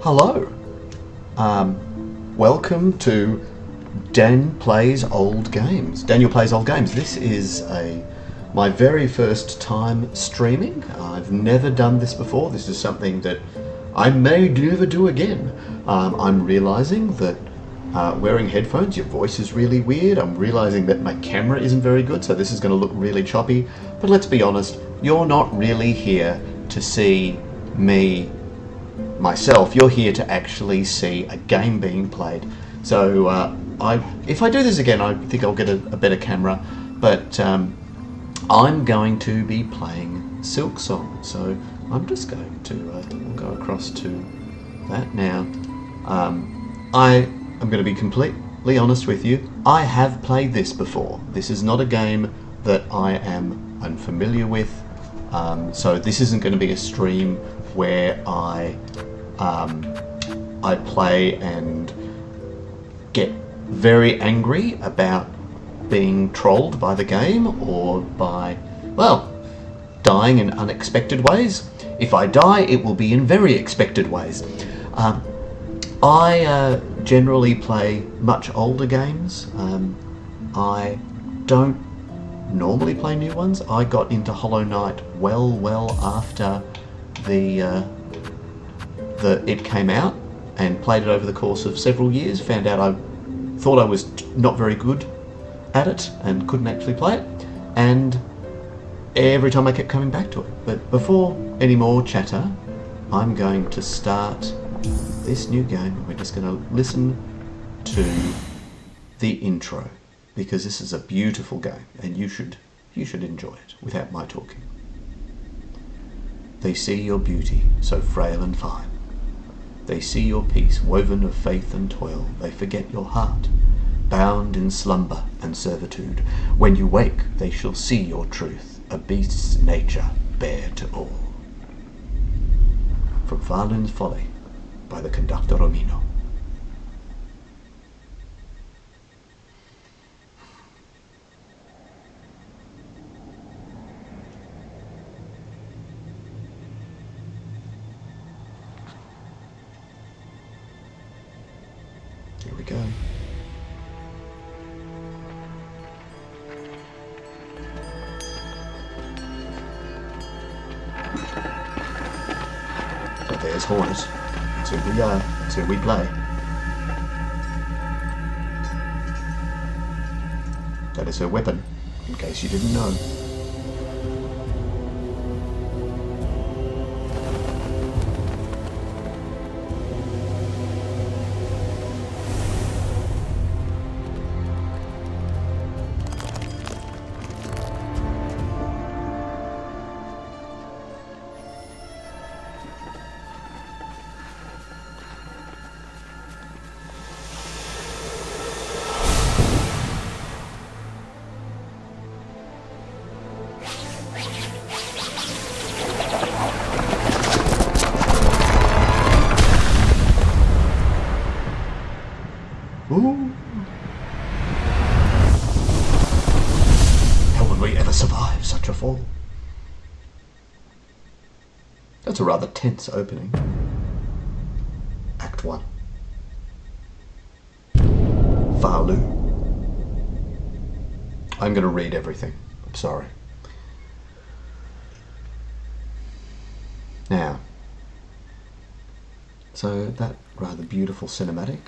Hello. Welcome to Dan Plays Old Games. Daniel Plays Old Games. This is my very first time streaming. I've never done this before. This is something that I may never do again. I'm realizing that wearing headphones, your voice is really weird. I'm realizing that my camera isn't very good, so this is going to look really choppy. But let's be honest, you're not really here to see me myself. You're here to actually see a game being played. So if I do this again, I think I'll get a better camera. But I'm going to be playing Silksong. So I'm just going to go across to that now. I'm going to be completely honest with you. I have played this before. This is not a game that I am unfamiliar with. So this isn't going to be a stream where I play and get very angry about being trolled by the game or by, well, dying in unexpected ways. If I die, it will be in very expected ways. I generally play much older games. I don't normally play new ones. I got into Hollow Knight well after it came out and played it over the course of several years. Found out I thought I was not very good at it and couldn't actually play it, and every time I kept coming back to it. But before any more chatter, I'm going to start this new game. We're just going to listen to the intro because this is a beautiful game and you should enjoy it without my talking. They see your beauty, so frail and fine. They see your peace, woven of faith and toil. They forget your heart, bound in slumber and servitude. When you wake, they shall see your truth, a beast's nature bare to all. From Pharloom's Folly, by the conductor Romino. Here we go. So there's Hornet. That's who we are. That's who we play. That is her weapon, in case you didn't know. Ooh. How would we ever survive such a fall? That's a rather tense opening. Act 1. Pharloom. I'm going to read everything. I'm sorry. Now, so that rather beautiful cinematic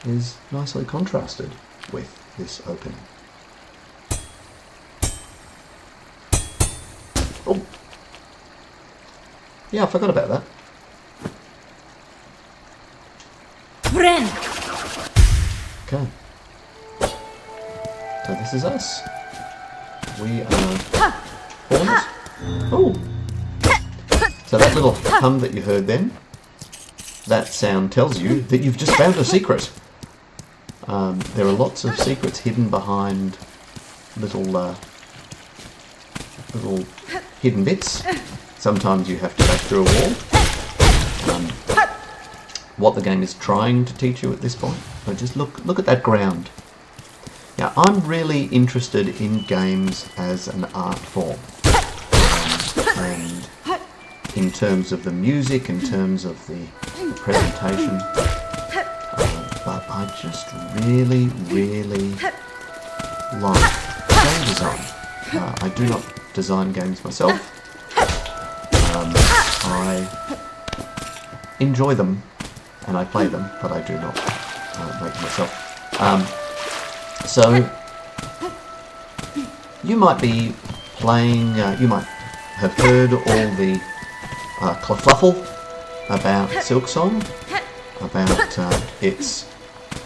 is nicely contrasted with this opening. Oh! Yeah, I forgot about that. Friend. Okay. So this is us. We are Hornet. Oh! So that little hum that you heard then, that sound tells you that you've just found a secret. There are lots of secrets hidden behind little hidden bits. Sometimes you have to back through a wall. What the game is trying to teach you at this point. So just look at that ground. Now, I'm really interested in games as an art form. And in terms of the music, in terms of the presentation. But I just really, really like game design. I do not design games myself. I enjoy them and I play them, but I do not make them myself. So you might be playing, you might have heard all the kerfluffle about Silksong, about its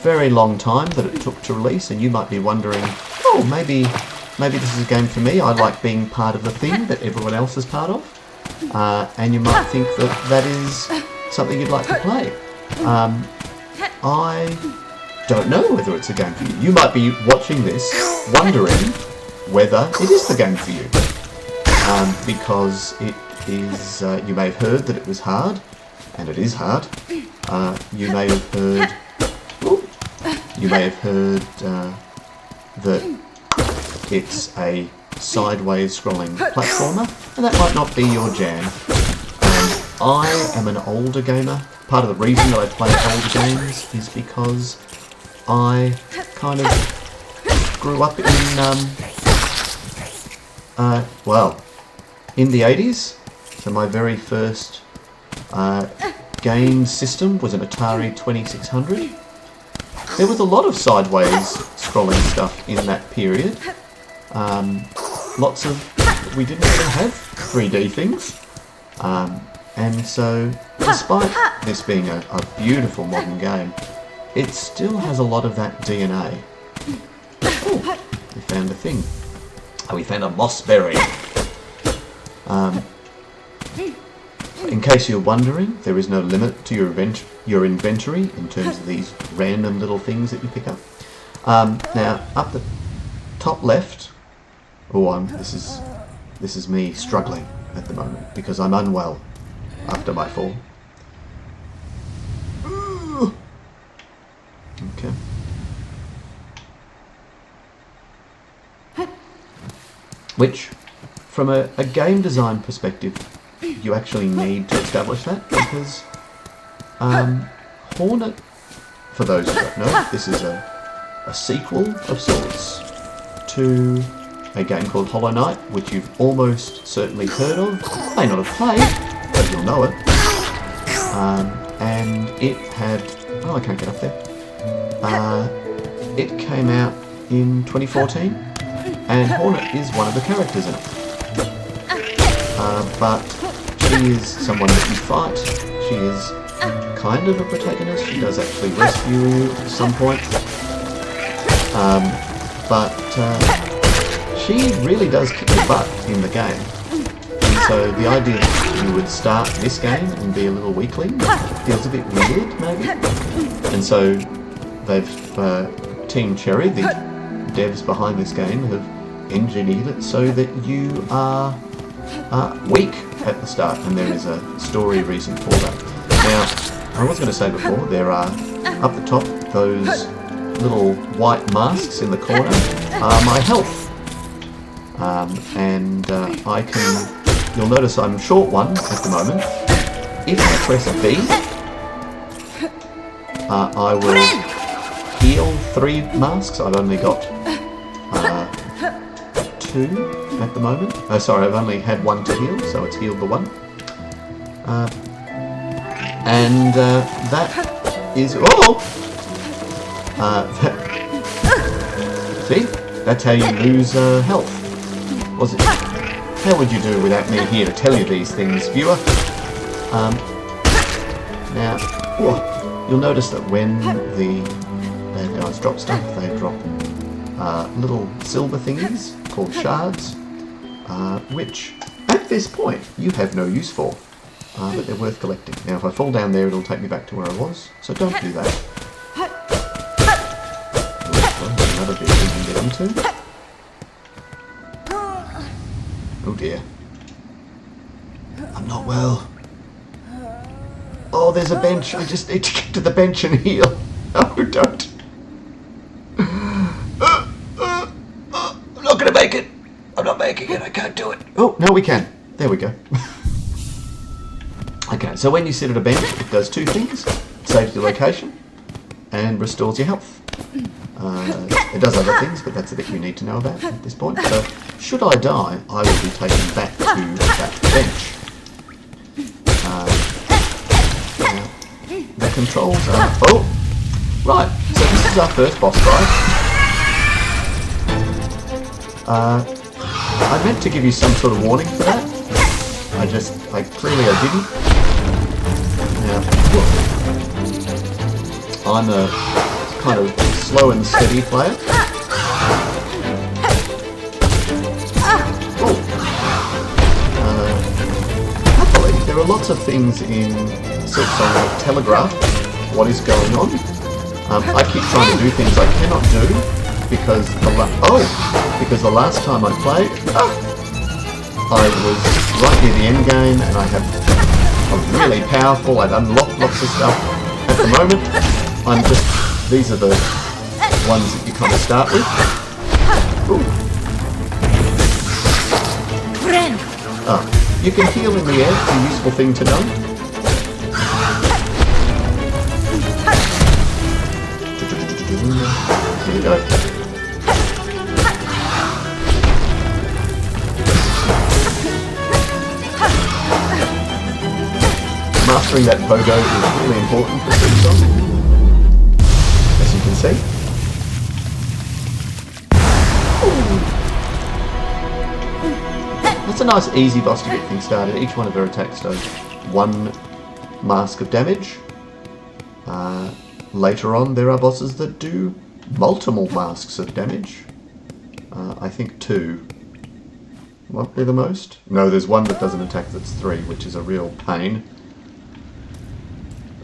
very long time that it took to release, and you might be wondering, oh, maybe this is a game for me. I like being part of the thing that everyone else is part of, and you might think that is something you'd like to play. I don't know whether it's a game for you. You might be watching this wondering whether it is the game for you, because it is. You may have heard that it was hard, and it is hard. You may have heard. You may have heard that it's a sideways scrolling platformer, and that might not be your jam. I am an older gamer. Part of the reason that I play older games is because I kind of grew up in, in the 80s. So my very first game system was an Atari 2600. There was a lot of sideways scrolling stuff in that period. Lots of... We didn't even have 3D things. And so, despite this being a beautiful modern game, it still has a lot of that DNA. Oh, we found a thing. Oh, we found a mossberry. In case you're wondering, there is no limit to your inventory in terms of these random little things that you pick up. Now, up the top left, this is me struggling at the moment because I'm unwell after my fall. Okay. Which, from a game design perspective, you actually need to establish that, because Hornet, for those who don't know, this is a sequel of sorts to a game called Hollow Knight, which you've almost certainly heard of. May not have played, but you'll know it. And it had... Oh, I can't get up there. It came out in 2014, and Hornet is one of the characters in it. But she is someone that you fight. She is kind of a protagonist. She does actually rescue you at some point. But she really does kick your butt in the game. And so the idea that you would start this game and be a little weakling feels a bit weird, maybe. And so they've, Team Cherry, the devs behind this game, have engineered it so that you are weak at the start, and there is a story reason for that. Now, I was going to say before, there are, up the top, those little white masks in the corner are my health. I can... You'll notice I'm short one at the moment. If I press B, I will heal 3 masks. I've only got 2 at the moment. Oh, sorry, I've only had 1 to heal, so it's healed the 1. That is... Oh! See? That's how you lose health. Was it? How would you do without me here to tell you these things, viewer? Now, you'll notice that when the bad guys drop stuff, they drop little silver thingies called shards, which at this point you have no use for, but they're worth collecting. Now, if I fall down there, it'll take me back to where I was, so don't do that. Another bit we can get into. Oh dear. I'm not well. Oh, there's a bench. I just need to get to the bench and heal. No, don't. I'm not going to make it. I'm not making it. I can't do it. Oh, no, we can. There we go. Okay, so when you sit at a bench, it does two things. It saves your location and restores your health. It does other things, but that's the bit you need to know about at this point. So, should I die, I will be taken back to that bench. The controls are... Oh! Right, so this is our first boss fight. I meant to give you some sort of warning for that. Clearly I didn't. Now, I'm a kind of slow and steady player. Happily, there are lots of things in Silksong that telegraph what is going on. I keep trying to do things I cannot do because the last time I played, I was right near the end game and I was really powerful. I'd unlocked lots of stuff. At the moment, these are the ones that you kind of start with. Ooh. You can heal in the air, it's a useful thing to know. Here we go. Mastering that pogo is really important for Silksong, as you can see. That's a nice easy boss to get things started. Each one of her attacks does 1 mask of damage. Later on there are bosses that do multiple masks of damage. I think 2 might be the most. No, there's one that does an attack that's 3, which is a real pain.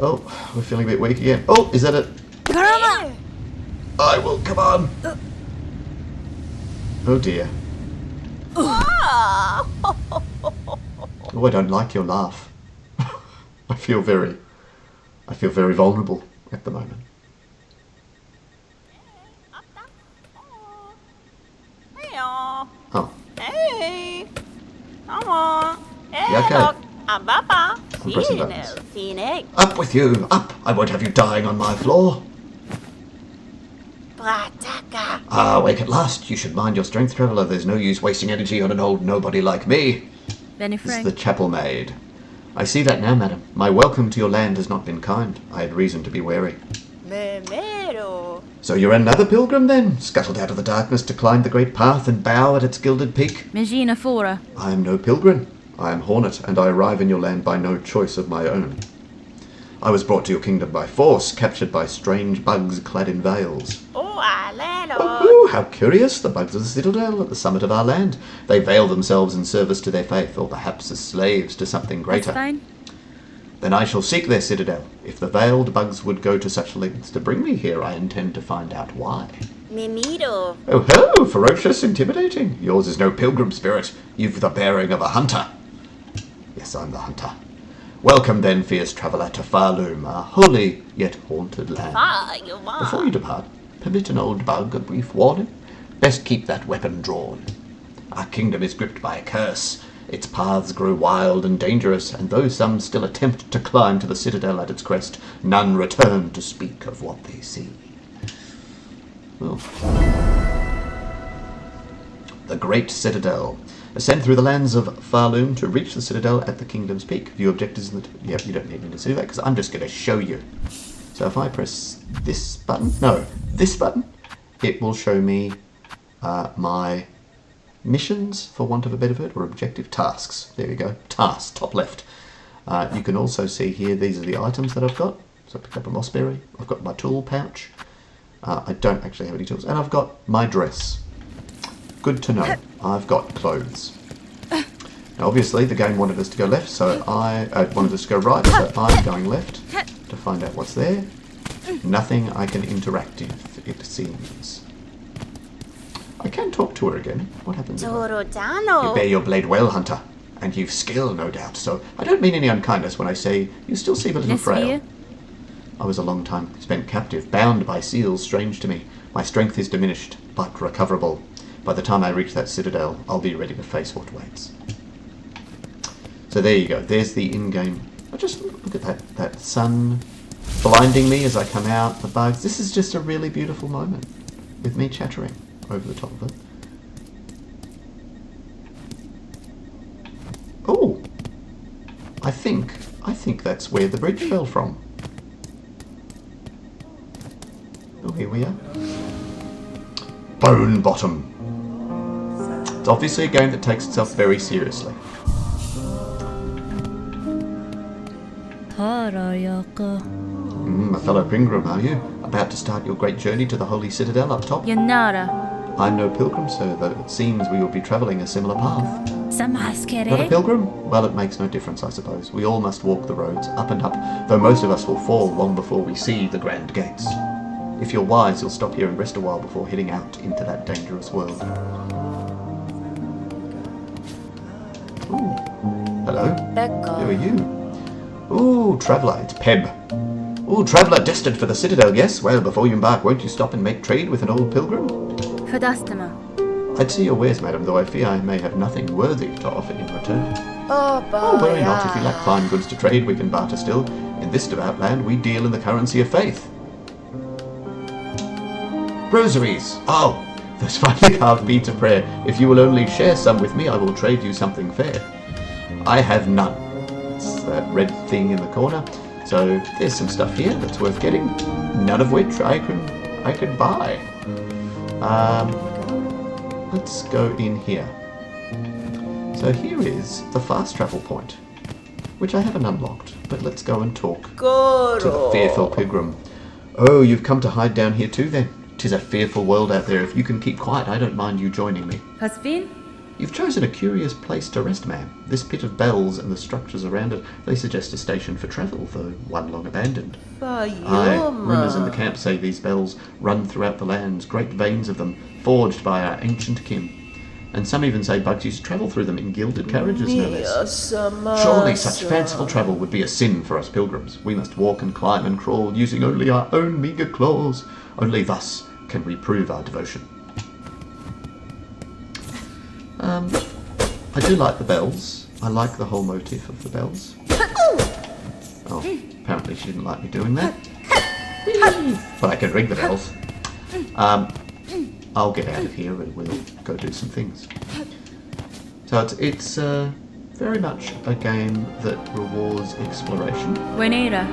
Oh, we're feeling a bit weak again. Oh, is that it? I will, come on! Oh dear. Oh, I don't like your laugh. I feel very vulnerable at the moment. Oh. Hey. Come on. You okay? I'm pressing buttons. Up with you! Up! I won't have you dying on my floor! Ah, awake at last. You should mind your strength, traveller. There's no use wasting energy on an old nobody like me. This is the chapel maid. I see that now, madam. My welcome to your land has not been kind. I had reason to be wary. So you're another pilgrim, then? Scuttled out of the darkness to climb the great path and bow at its gilded peak? I am no pilgrim. I am Hornet, and I arrive in your land by no choice of my own. I was brought to your kingdom by force, captured by strange bugs clad in veils. Oh, how curious! The bugs of the citadel at the summit of our land. They veil themselves in service to their faith, or perhaps as slaves to something greater. Then I shall seek their citadel. If the veiled bugs would go to such lengths to bring me here, I intend to find out why. Oh ho! Ferocious, intimidating. Yours is no pilgrim spirit. You've the bearing of a hunter. Yes, I'm the hunter. Welcome then, fierce traveller, to Pharloom, our holy yet haunted land. Before you depart, permit an old bug a brief warning. Best keep that weapon drawn. Our kingdom is gripped by a curse. Its paths grow wild and dangerous, and though some still attempt to climb to the citadel at its crest, none return to speak of what they see. Well. The Great Citadel. Ascend through the lands of Pharloom to reach the citadel at the kingdom's peak. View objectives in the... Yep, you don't need me to do that because I'm just going to show you. So if I press this button... No, this button. It will show me my missions, for want of a better word, or objective tasks. There you go. Tasks, top left. You can also see here, these are the items that I've got. So I picked up a mossberry. I've got my tool pouch. I don't actually have any tools. And I've got my dress. Good to know. I've got clothes. Now obviously the game wanted us to go left, so I wanted us to go right, so I'm going left to find out what's there. Nothing I can interact with, it seems. I can talk to her again. What happens? You bear your blade well, hunter, and you've skill, no doubt, so I don't mean any unkindness when I say you still seem a little frail. I was a long time spent captive, bound by seals strange to me. My strength is diminished, but recoverable. By the time I reach that citadel, I'll be ready to face what waits. So there you go. There's the in-game I just look at that sun blinding me as I come out, the bugs. This is just a really beautiful moment with me chattering over the top of it. Oh, I think that's where the bridge fell from. Oh, here we are. Bone Bottom. It's obviously a game that takes itself very seriously. A fellow pilgrim, are you? About to start your great journey to the Holy Citadel up top? Yanara. I'm no pilgrim, sir, though it seems we will be travelling a similar path. Not a Samaskere. pilgrim? Well, it makes no difference, I suppose. We all must walk the roads, up and up, though most of us will fall long before we see the grand gates. If you're wise, you'll stop here and rest a while before heading out into that dangerous world. Ooh. Hello. Who are you? Ooh, traveller, it's Peb. Ooh, traveller destined for the Citadel, yes? Well, before you embark, won't you stop and make trade with an old pilgrim? Fadastama. I'd see your wares, madam, though I fear I may have nothing worthy to offer in return. Oh, Worry not, if you lack fine goods to trade, we can barter still. In this devout land, we deal in the currency of faith. Rosaries! Oh, those finely carved beads of prayer. If you will only share some with me, I will trade you something fair. I have none. It's that red thing in the corner. So there's some stuff here that's worth getting, none of which I could buy. Let's go in here. So here is the fast travel point, which I haven't unlocked, but let's go and talk to the fearful pilgrim. Oh, you've come to hide down here too then? 'Tis a fearful world out there. If you can keep quiet, I don't mind you joining me. Hasbin? You've chosen a curious place to rest, ma'am. This pit of bells and the structures around it, they suggest a station for travel, though one long abandoned. Aye, rumours in the camp say these bells run throughout the lands, great veins of them, forged by our ancient kin. And some even say bugs used to travel through them in gilded carriages, no less. Surely such fanciful travel would be a sin for us pilgrims. We must walk and climb and crawl, using only our own meagre claws. Only thus can we prove our devotion. I do like the bells. I like the whole motif of the bells. Oh, apparently she didn't like me doing that. But I can ring the bells. I'll get out of here and we'll go do some things. So it's very much a game that rewards exploration. Wenera.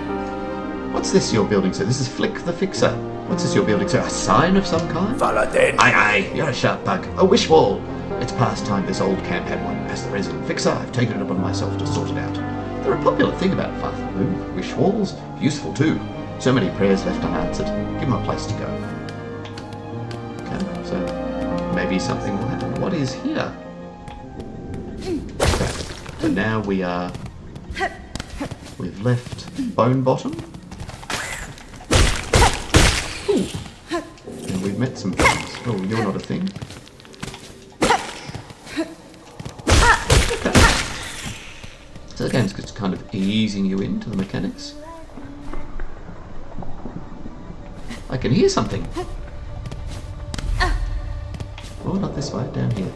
What's this you're building, sir? This is Flick the Fixer. What's this you're building, sir? A sign of some kind? Paladin. Aye, you're a sharp bug. A wish wall. It's past time this old camp had one. As the resident fixer, I've taken it upon myself to sort it out. They're a popular thing about Pharloom. Wish walls, useful too. So many prayers left unanswered. Give them a place to go. Okay, so maybe something will happen. What is here? Okay, so now we've left Bone Bottom. Ooh. And we've met some things. Oh, you're not a thing. So the game's just kind of easing you into the mechanics. I can hear something. Oh, not this way, down here.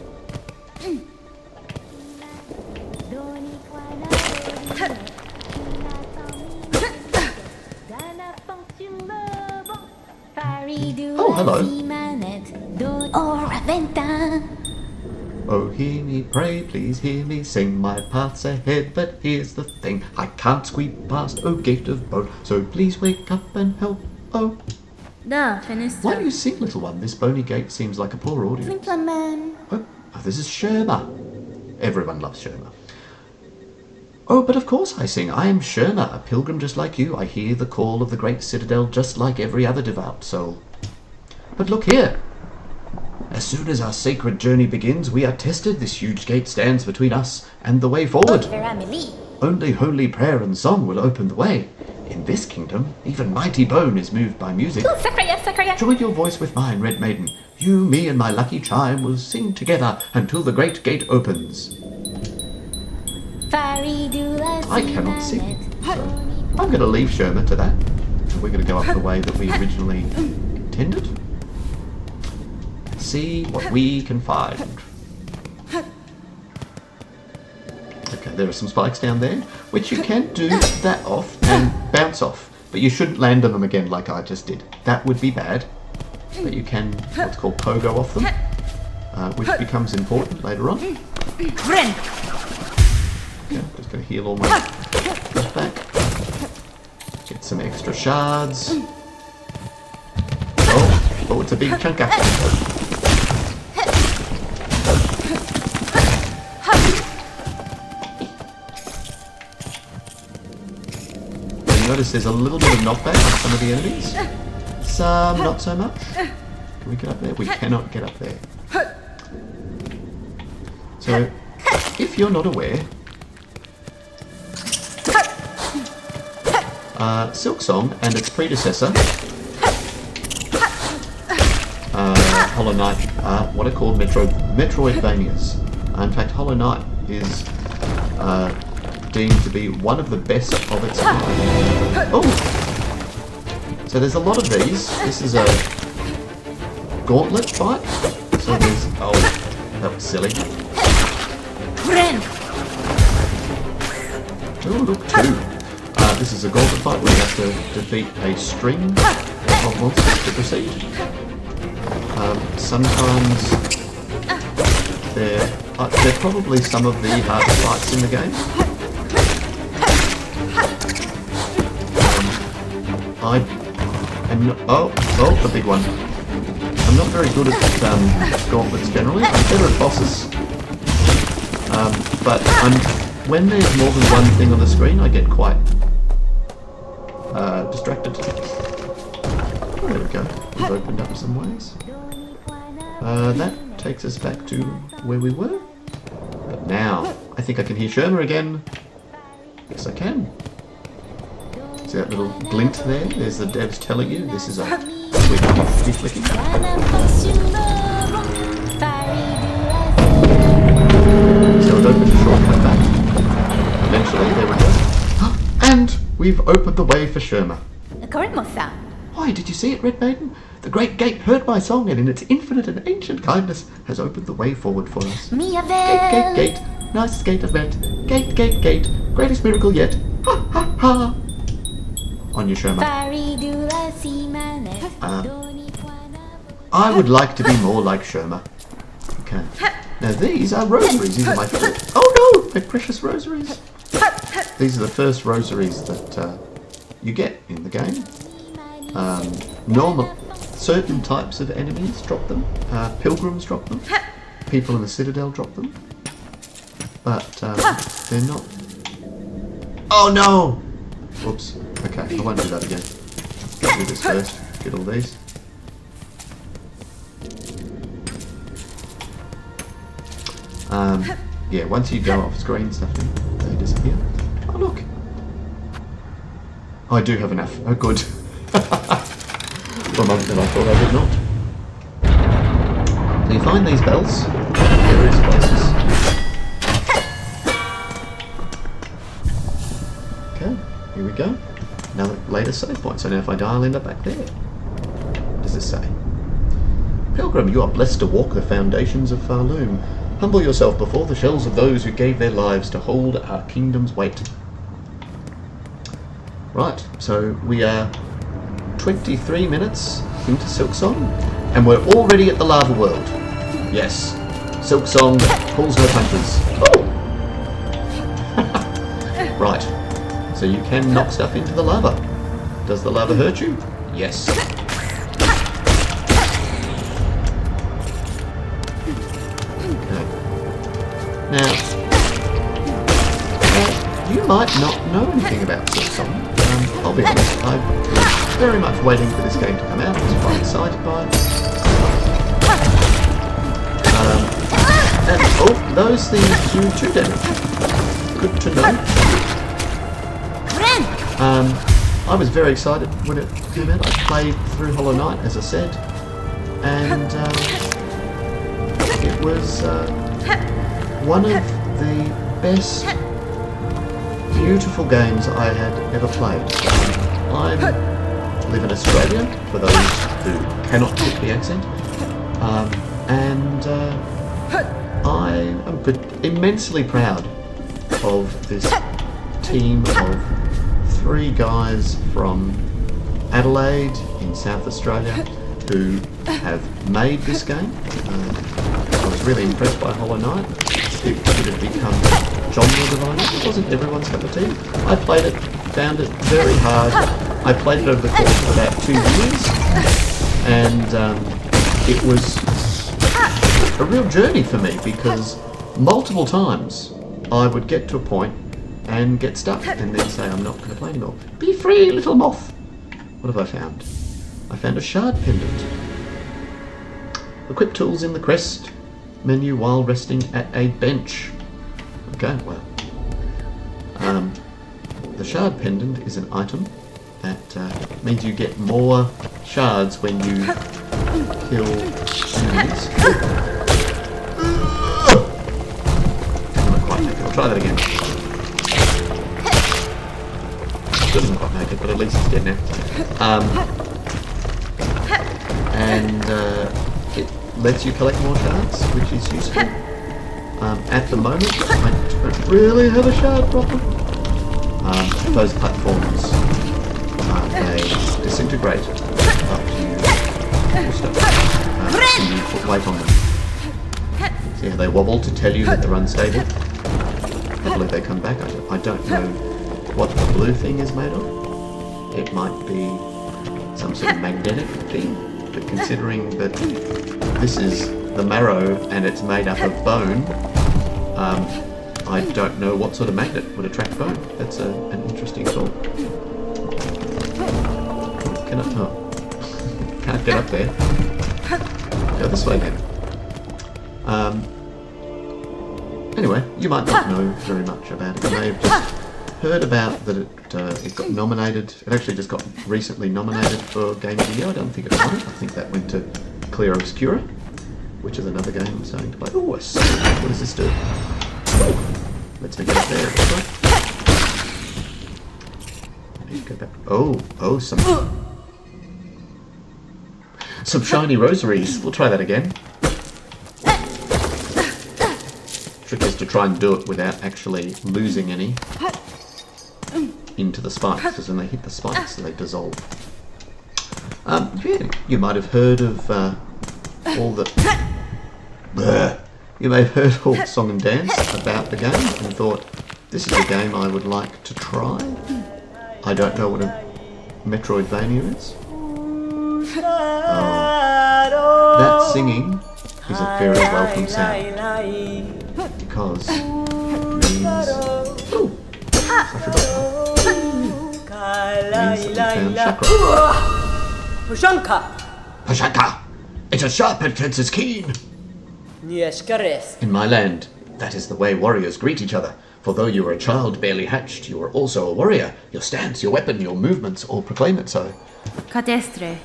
Oh, hello. Oh, hear me, pray, please hear me sing. My path's ahead, but here's the thing. I can't squeak past, oh gate of bone, so please wake up and help, oh. Da, Fenistra. Why do you sing, little one? This bony gate seems like a poor audience. Oh, this is Sherma. Everyone loves Sherma. Oh, but of course I sing. I am Sherma, a pilgrim just like you. I hear the call of the great citadel just like every other devout soul. But look here. As soon as our sacred journey begins, we are tested. This huge gate stands between us and the way forward. Only holy prayer and song will open the way. In this kingdom, even mighty bone is moved by music. Join your voice with mine, Red Maiden. You, me, and my lucky chime will sing together until the great gate opens. I cannot sing, so I'm going to leave Sherma to that. And we're going to go up the way that we originally intended. See what we can find. Okay, there are some spikes down there, which you can do that off and bounce off. But you shouldn't land on them again like I just did. That would be bad. But you can, what's called pogo off them, which becomes important later on. Okay, I'm just going to heal all my stuff back. Get some extra shards. Oh, it's a big chunker. Notice there's a little bit of knockback on some of the enemies. Some not so much. Can we get up there? We cannot get up there. So, if you're not aware, Silksong and its predecessor, Hollow Knight, are what are called Metroidvanias. In fact, Hollow Knight is deemed to be one of the best of its kind. Oh! So there's a lot of these. This is a gauntlet fight. So there's... Oh, that was silly. Oh, look, two. This is a gauntlet fight where you have to defeat a string of monsters to proceed. Sometimes they're probably some of the hardest fights in the game. The big one. I'm not very good at gauntlets generally. I'm better at bosses. But when there's more than one thing on the screen, I get quite distracted. There we go. We've opened up some ways. That takes us back to where we were. But now, I think I can hear Sherma again. Yes, I can. See that little glint there? There's the devs telling you this is a quick flicking. So it opens a shortcut back. Eventually, there we go. And we've opened the way for Sherma. Why, did you see it, Red Maiden? The great gate heard my song, and in its infinite and ancient kindness has opened the way forward for us. Gate, gate, gate, nicest gate I've met. Gate, gate, gate, greatest miracle yet. Ha, ha, ha. On your Sherma. I would like to be more like Sherma. Okay. Now these are rosaries. These are my favourite. Oh no! My precious rosaries. These are the first rosaries that you get in the game. Certain types of enemies drop them. Pilgrims drop them. People in the Citadel drop them. But they're not... Oh no! Whoops. Okay, I won't do that again. Let's do this first. Get all these. Yeah, once you go off screen stuff, they disappear. Oh look! Oh, I do have enough. Oh good. For a moment then I thought I did not. So you find these bells in various places. Okay, here we go. Another later save point. So now if I die, I'll end up back there. What does this say? Pilgrim, you are blessed to walk the foundations of Pharloom. Humble yourself before the shells of those who gave their lives to hold our kingdom's weight. Right, so we are 23 minutes into Silksong, and we're already at the lava world. Yes, Silksong pulls no punches. Oh! Right, so you can knock stuff into the lava. Does the lava hurt you? Yes. Okay. Now, you might not know anything about Silksong. I'll be honest, I've been very much waiting for this game to come out. I was quite excited by it. And those things do 2 damage. Good to know. I was very excited when it came out. I played through Hollow Knight, as I said, and it was one of the best beautiful games I had ever played. I live in Australia, for those who cannot pick the accent, and I am immensely proud of this team of 3 guys from Adelaide in South Australia who have made this game. I was really impressed by Hollow Knight. It had become genre divided. It wasn't everyone's cup of tea. I played it, found it very hard. I played it over the course of about 2 years, and it was a real journey for me because multiple times I would get to a point and get stuck and then say I'm not going to play anymore. Be free, little moth! What have I found? I found a shard pendant. Equip tools in the quest menu while resting at a bench. Okay, well. The shard pendant is an item that means you get more shards when you kill enemies. Didn't quite make it. I'll try that again. Doesn't quite make it, but at least it's dead now. And it lets you collect more shards, which is useful. At the moment, I don't really have a shard problem. Those platforms, they disintegrate after you push them. And you put weight on them. See how they wobble to tell you that they're unstable? Hopefully they come back. I don't know what the blue thing is made of. It might be some sort of magnetic thing, but considering that this is the marrow and it's made up of bone, I don't know what sort of magnet would attract bone. That's an interesting thought. Can I? Oh. Can't get up there. Go this way then. Anyway, you might not know very much about it. You may have just heard about that it got nominated. It actually just got recently nominated for Game of the Year. I don't think it won it. I think that went to Clear Obscura, which is another game I'm starting to play. Oh, what does this do? Let's me get up there. I need to go back. Oh, some shiny rosaries. We'll try that again. Trick is to try and do it without actually losing any into the spikes, because when they hit the spikes, they dissolve. Yeah, you might have heard of all the... You may have heard all the song and dance about the game and thought, this is a game I would like to try. I don't know what a Metroidvania is. That singing is a very welcome sound, because it means... Oh, I forgot. It means that we found chakra. Pashanka! It is sharp and fences keen! In my land, that is the way warriors greet each other. For though you are a child barely hatched, you are also a warrior. Your stance, your weapon, your movements all proclaim it so. Cadestre.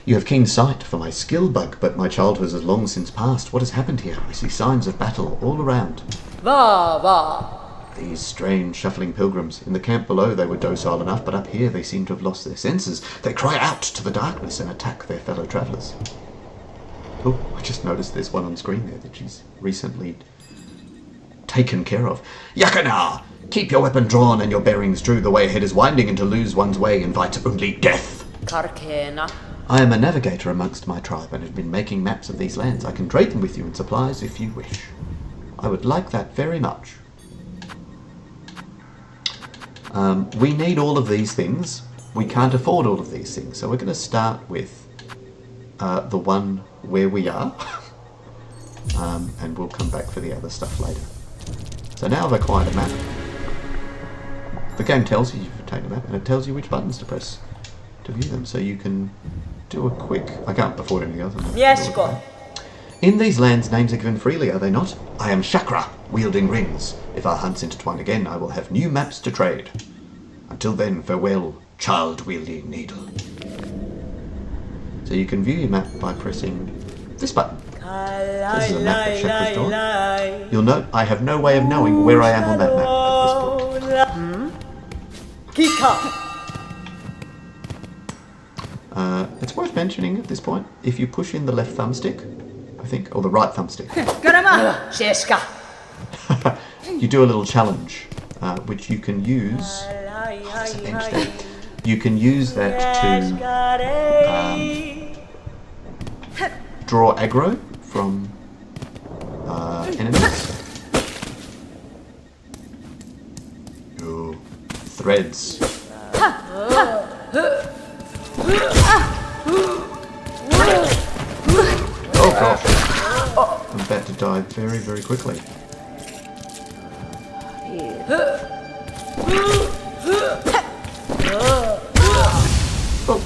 You have keen sight for my skill bug, but my childhood has long since passed. What has happened here? I see signs of battle all around. These strange, shuffling pilgrims. In the camp below they were docile enough, but up here they seem to have lost their senses. They cry out to the darkness and attack their fellow travellers. Oh, I just noticed there's one on screen there that she's recently taken care of. Yakana! Keep your weapon drawn and your bearings true. The way ahead is winding, and to lose one's way invites only death. I am a navigator amongst my tribe and have been making maps of these lands. I can trade them with you in supplies if you wish. I would like that very much. We need all of these things. We can't afford all of these things, so we're going to start with the one where we are, and we'll come back for the other stuff later. So now I've acquired a map. The game tells you you've obtained a map, and it tells you which buttons to press to view them, so you can do a quick... I can't afford anything else. Yes, go. In these lands, names are given freely, are they not? I am Chakra, wielding rings. If our hunts intertwine again, I will have new maps to trade. Until then, farewell, child-wielding needle. So you can view your map by pressing this button. This is a map that Chakra's drawn. You'll note I have no way of knowing where I am on that map at this point. It's worth mentioning at this point, if you push in the left thumbstick, I think, or the right thumbstick. you do a little challenge, which you can use. There's a bench there. You can use that to draw aggro from enemies. Ooh, threads. Oh gosh. I'm about to die very, very quickly. Oh,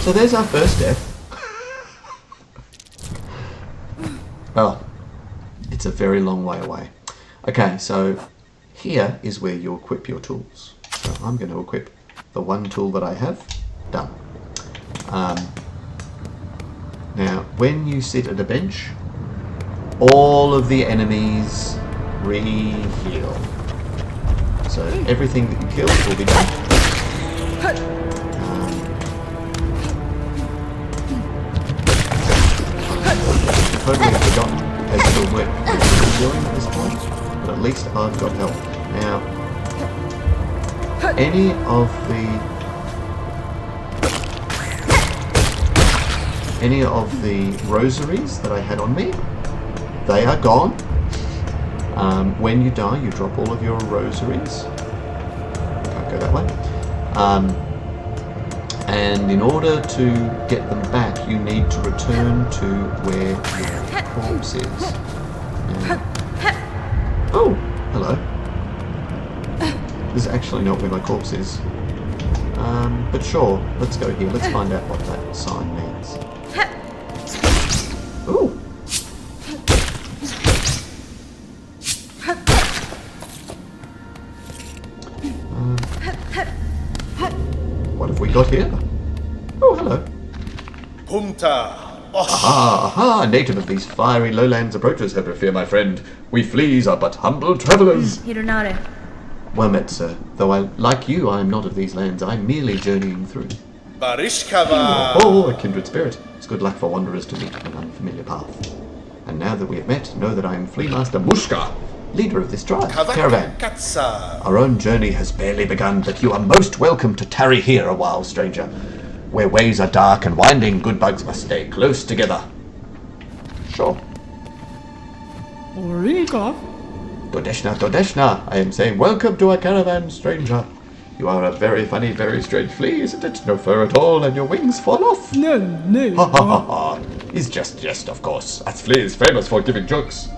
so there's our first death. Oh, it's a very long way away. Okay, so here is where you equip your tools. So I'm going to equip the one tool that I have. Done. Now, when you sit at a bench, all of the enemies re-heal. So everything that you kill will be done. Totally forgotten as to what I'm doing at this point, but at least I've got help. Now, any of the rosaries that I had on me, they are gone. When you die, you drop all of your rosaries. Can't go that way. And in order to get them back, you need to return to where your corpse is. Oh, hello. This is actually not where my corpse is. But sure, let's go here. Let's find out what that sign means. Ooh. What have we got here? Oh, hello. Pumta. Aha, a native of these fiery lowlands approaches. Have no fear, my friend. We fleas are but humble travellers. Hironare. Well met, sir. Though like you, I am not of these lands. I am merely journeying through. Barishkava. Oh, a kindred spirit. It's good luck for wanderers to meet an unfamiliar path. And now that we have met, know that I am Flea Master Mushka, leader of this tribe, caravan. Katsa. Our own journey has barely begun, but you are most welcome to tarry here a while, stranger. Where ways are dark and winding, good bugs must stay close together. Sure. Dodeshna, Dodeshna, I am saying welcome to our caravan, stranger. You are a very funny, very strange flea, isn't it? No fur at all, and your wings fall off. No. Ha ha ha ha. He's just jest, of course. As flea is famous for giving jokes.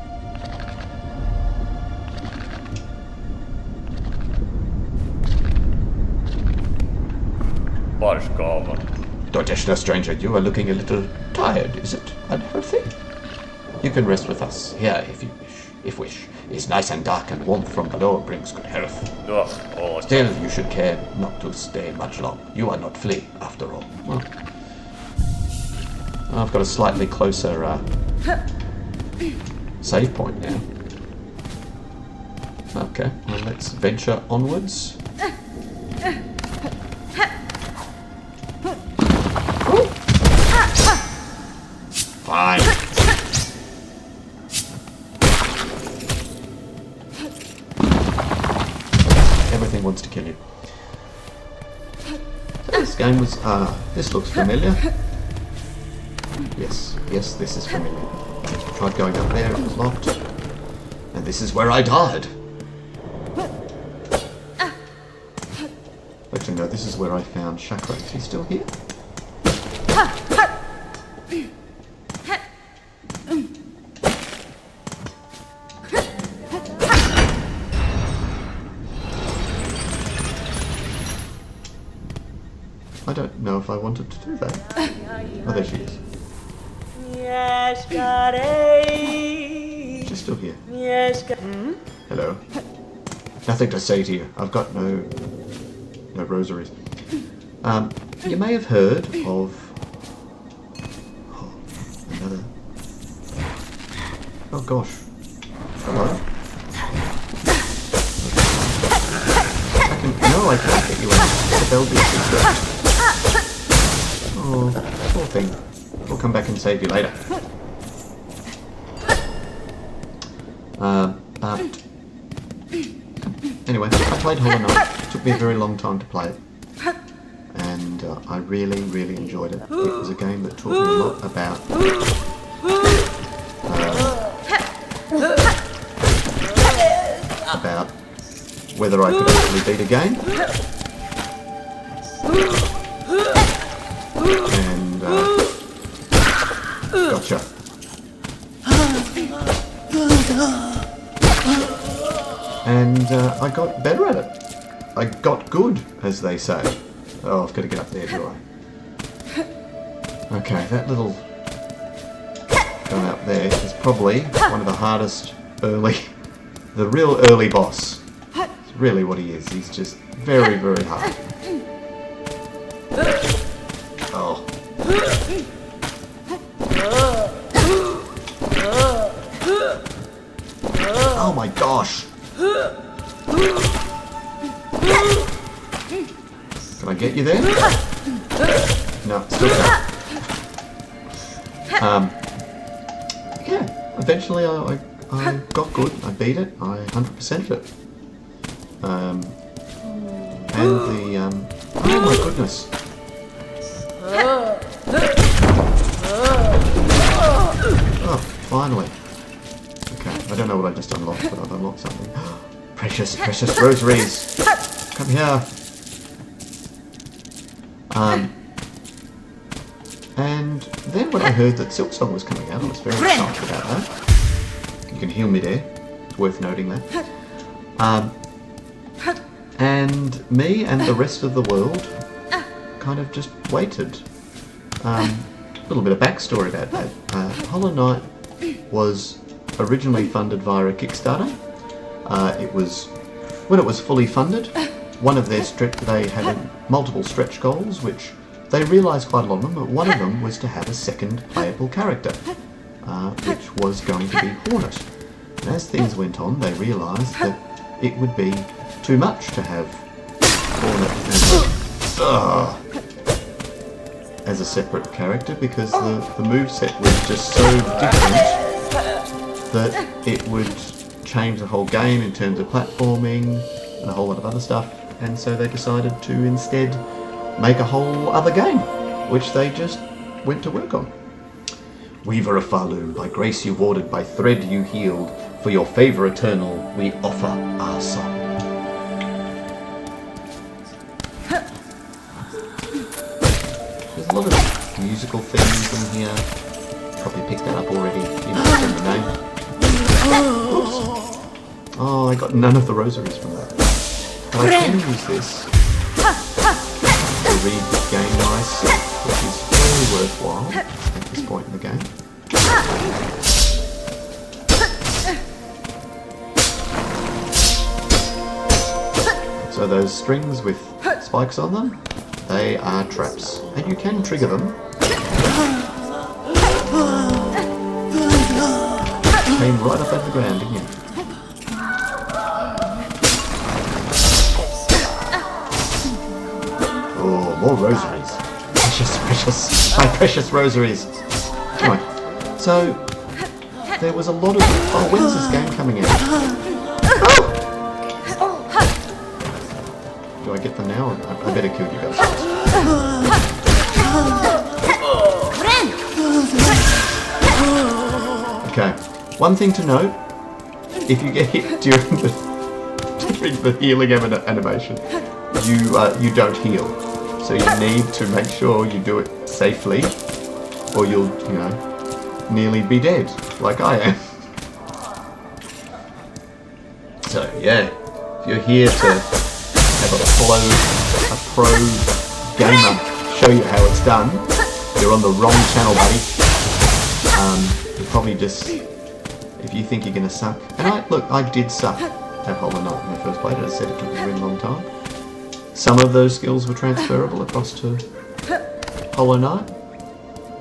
Dodeshna, stranger, you are looking a little tired, is it? Unhealthy? You can rest with us here if you wish. If wish. It's nice and dark, and warmth from below brings good health. Still, you should care not to stay much long. You are not flea, after all. Well, I've got a slightly closer save point now. Okay, well, let's venture onwards. Fine. Everything wants to kill you. So this game was, this looks familiar. Yes, this is familiar. I tried going up there, it was locked. And this is where I died. Actually, no, this is where I found Chakra. Is he still here? I don't know if I wanted to do that. Oh, there she is. She's still here. Hello. Nothing to say to you. I've got no rosaries. You may have heard of another. Oh gosh. Hello. I can't get you out. The bell beats is good. Oh, poor thing. We'll come back and save you later. But Anyway, I played Hollow Knight. It took me a very long time to play it. And I really, really enjoyed it. It was a game that taught me a lot about whether I could actually beat a game. And gotcha. And I got better at it. I got good, as they say. Oh, I've got to get up there, do I? Okay, that little guy up there is probably one of the hardest the real early boss. It's really what he is. He's just very, very hard. Oh. Oh my gosh. Can I get you there? No, still can't. Yeah, eventually I got good. I beat it. I 100%'d it. And the oh my goodness. Oh, finally. Okay, I don't know what I just unlocked, but I've unlocked something. Precious, precious rosaries. Come here. And then when I heard that Silksong was coming out, I was very excited about that. You can heal me there. It's worth noting that. And me and the rest of the world kind of just waited. A little bit of backstory about that. Hollow Knight was originally funded via a Kickstarter. When it was fully funded, one of their they had multiple stretch goals, which they realised quite a lot of them, but one of them was to have a second playable character, which was going to be Hornet. And as things went on, they realised that it would be too much to have Hornet as a separate character, because the moveset was just so different that it would change the whole game in terms of platforming and a whole lot of other stuff. And so they decided to instead make a whole other game, which they just went to work on. Weaver of Pharloom, by grace you warded, by thread you healed, for your favour eternal we offer our song. There's a lot of musical themes in here. Probably picked that up already, you know, from the name. Oops. Oh, I got none of the rosaries from that. But I can use this to read the game nice, which is very worthwhile at this point in the game. So those strings with spikes on them, they are traps, and you can trigger them. Came right up out of the ground, didn't you? Oh, more rosaries. Precious, precious, my precious rosaries. Anyway, so there was a lot of... Oh, when's this game coming out? Oh! Do I get them now? I better kill you guys. Okay, one thing to note, if you get hit during the healing animation, you don't heal. So you need to make sure you do it safely, or you'll, nearly be dead, like I am. So yeah, if you're here to have a pro gamer show you how it's done, you're on the wrong channel, buddy. You're probably just, if you think you're gonna suck, and I did suck at Hollow Knight when I first played it. I said it took me a really long time. Some of those skills were transferable across to Hollow Knight,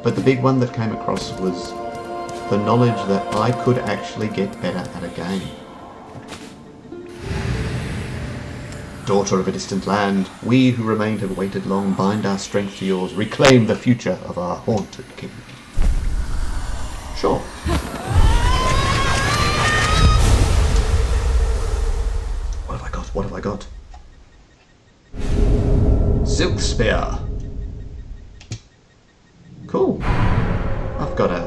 but the big one that came across was the knowledge that I could actually get better at a game. Daughter of a distant land, we who remained have waited long, bind our strength to yours, reclaim the future of our haunted king. Sure. What spear. Cool. I've got a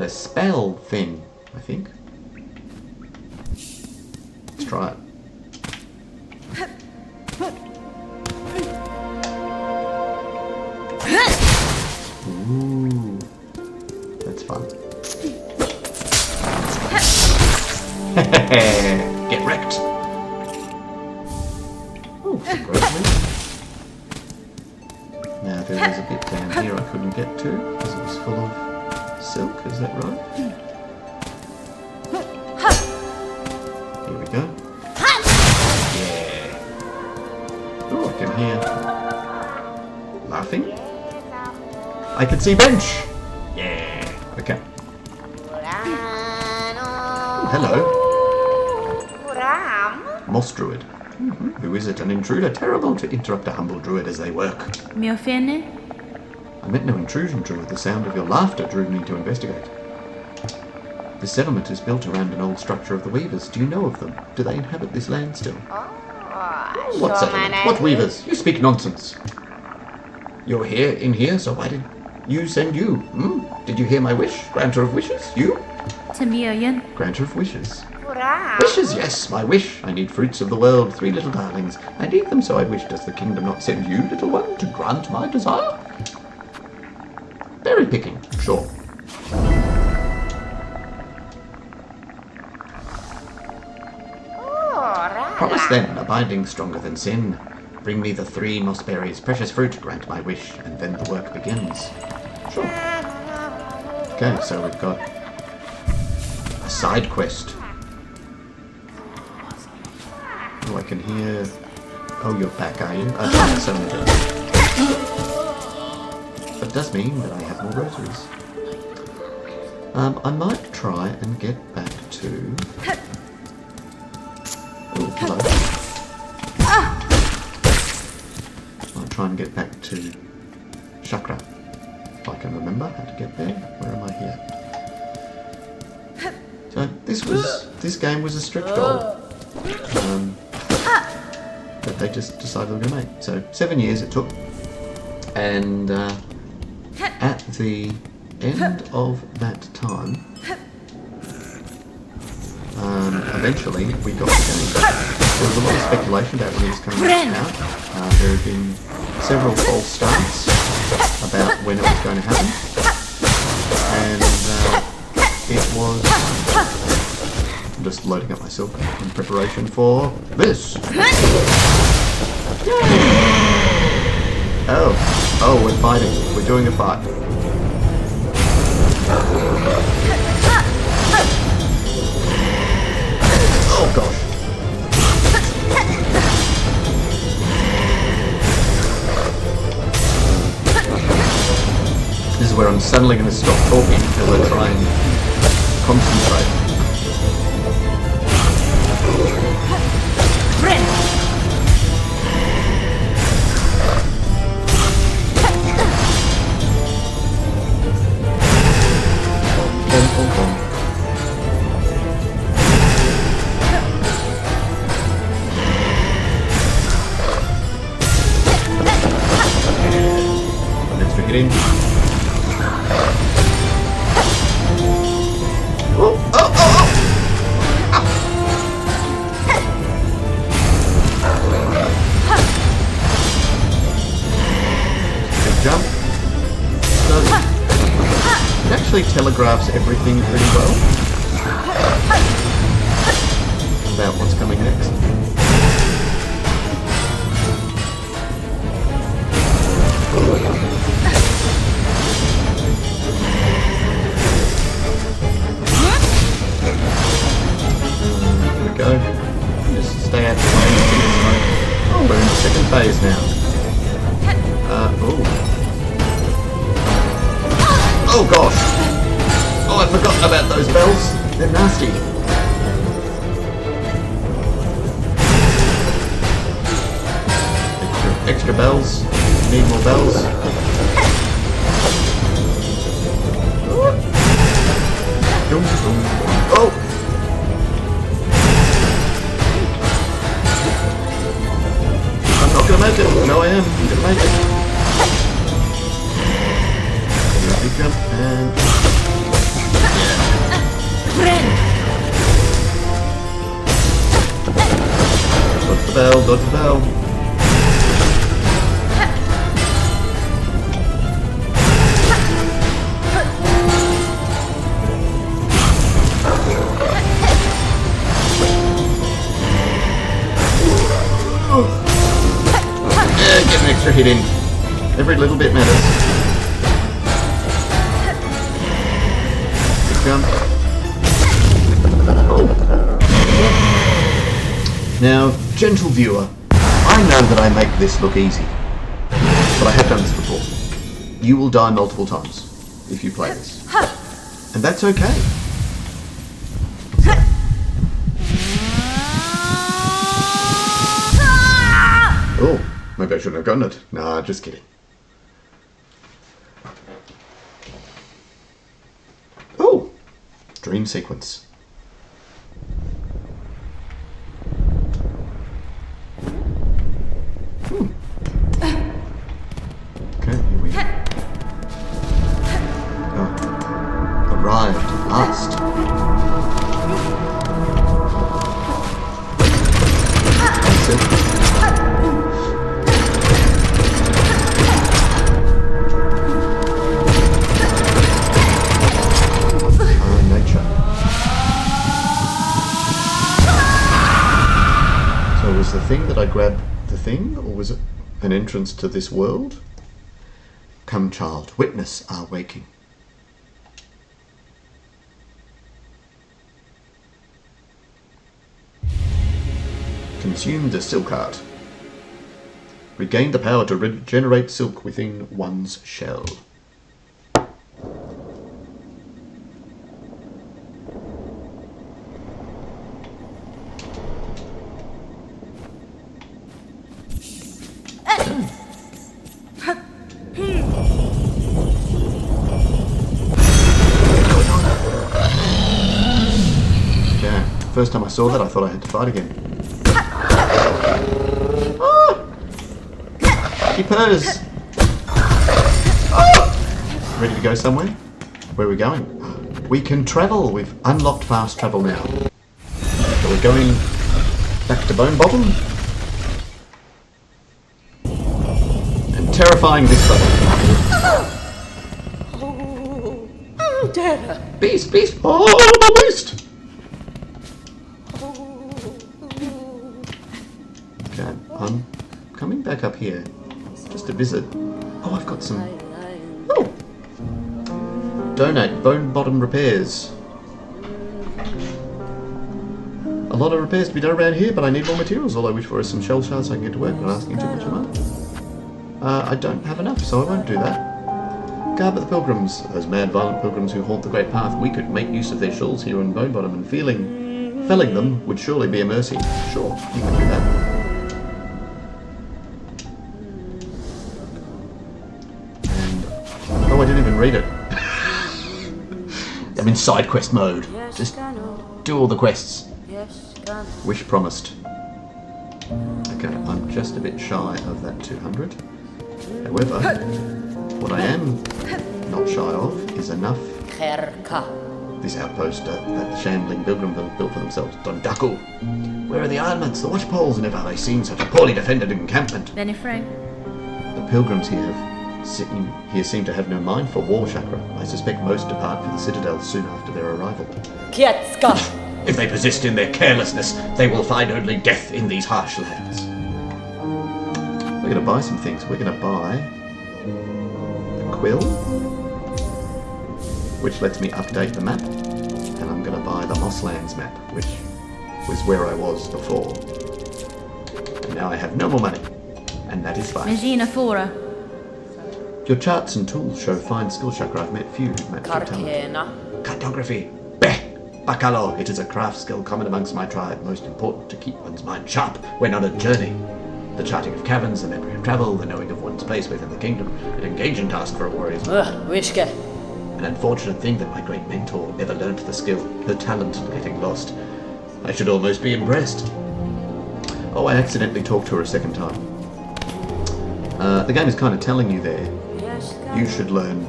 spell thing, I think. Let's try it. Ooh, that's fun. Get wrecked. Oh, some groceries. Now there was a bit down here I couldn't get to because it was full of silk, is that right? Here we go. Yeah. Oh, I can hear laughing. I can see bench. Yeah. Okay. Oh, hello. Moss druid. Who is it? An intruder? Terrible to interrupt a humble druid as they work. Mio fene? I meant no intrusion, druid. The sound of your laughter drew me to investigate. This settlement is built around an old structure of the weavers. Do you know of them? Do they inhabit this land still? What settlement? What weavers? You speak nonsense. You're here, in here, so why did you send you? Did you hear my wish? Granter of wishes? You? Tamioyan? Granter of wishes. Wishes, yes, my wish. I need fruits of the world, 3 little darlings. I need them, so I wish. Does the kingdom not send you, little one, to grant my desire? Berry picking, sure. Promise then, a binding stronger than sin. Bring me the 3 moss berries, precious fruit, grant my wish, and then the work begins. Sure. Okay, so we've got a side quest. Oh, I can hear... Oh, you're back, are you? Okay, so that does mean that I have more rosaries. I might try and get back to... Oh, hello. I'll try and get back to Chakra. If I can remember how to get there. Where am I here? So this game was a stretch goal. That they just decided they were going to make. So 7 years it took, and at the end of that time, eventually we got the game. There was a lot of speculation about when it was coming out. There had been several false starts about when it was going to happen, and it was... I'm just loading up my silk in preparation for this. Oh, we're fighting. We're doing a fight. Oh gosh. This is where I'm suddenly going to stop talking as I try and concentrate. Let's get in. Jump. So it actually telegraphs everything pretty well about what's coming next. Here we go. Just stay out of the way. Oh, we're in the second phase now. Oh gosh! Oh, I'd forgotten about those bells. They're nasty. Extra bells. Need more bells. Oh! I'm not gonna make it. No. dodge the bell. Get an extra hit in. Every little bit matters. Good jump. Now, gentle viewer, I know that I make this look easy, but I have done this before. You will die multiple times if you play this, and that's okay. Oh, maybe I shouldn't have gotten it. Nah, just kidding. Oh, dream sequence. Okay, here we go. Oh, arrived at last. That's it. Nature. So was the thing that I grabbed the thing, or was it an entrance to this world? Come, child, witness our waking. Consume the silk heart. Regain the power to regenerate silk within one's shell. First time I saw that, I thought I had to fight again. Ah! She purrs! Ah! Ready to go somewhere? Where are we going? We can travel! We've unlocked fast travel now. So we're going back to Bone Bottom. And terrifying this button. Oh, Dad. Beast! Beast! Oh, the beast! Okay, I'm coming back up here just to visit. Oh, I've got some. Oh! Donate Bone Bottom repairs. A lot of repairs to be done around here, but I need more materials. All I wish for is some shell shards so I can get to work. I'm not asking too much amount. I don't have enough, so I won't do that. Guard but the pilgrims, those mad, violent pilgrims who haunt the Great Path. We could make use of their shawls here in Bone Bottom, and felling them would surely be a mercy. Sure, you can do that. Oh, I didn't even read it. I'm in side quest mode. Just do all the quests. Wish promised. Okay, I'm just a bit shy of that 200. However, what I am not shy of is enough. This outpost that shambling pilgrim built for themselves. Dondaku! Where are the armaments, the watchpoles, and have they seen such a poorly defended encampment? Benifrag. The pilgrims here seem to have no mind for war chakra. I suspect most depart for the citadel soon after their arrival. Kietska! If they persist in their carelessness, they will find only death in these harsh lands. We're going to buy some things. We're going to buy a quill, which lets me update the map, and I'm going to buy the Mosslands map, which was where I was before. And now I have no more money, and that is fine. Megina Fora. Your charts and tools show fine skill chakra. I've met few who've matched your talent. Cartography. Beh! Bacalo. It is a craft skill common amongst my tribe, most important to keep one's mind sharp when on a journey. The charting of caverns, the memory of travel, the knowing of one's place within the kingdom, an engaging task for a warrior's mind. Wishke. An unfortunate thing that my great mentor never learnt the skill, the talent getting lost. I should almost be impressed. Oh, I accidentally talked to her a second time. The game is kind of telling you there, you should learn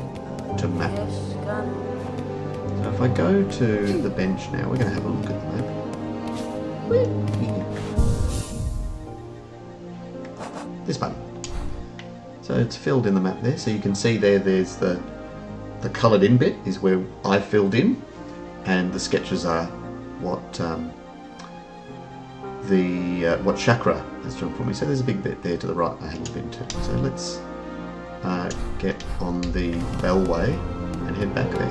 to map. So if I go to the bench now, we're going to have a look at the map. this button. So it's filled in the map there. So you can see there's the coloured in bit is where I filled in, and the sketches are what what chakra has drawn for me. So there's a big bit there to the right I haven't been to. So let's get on the bellway and head back there.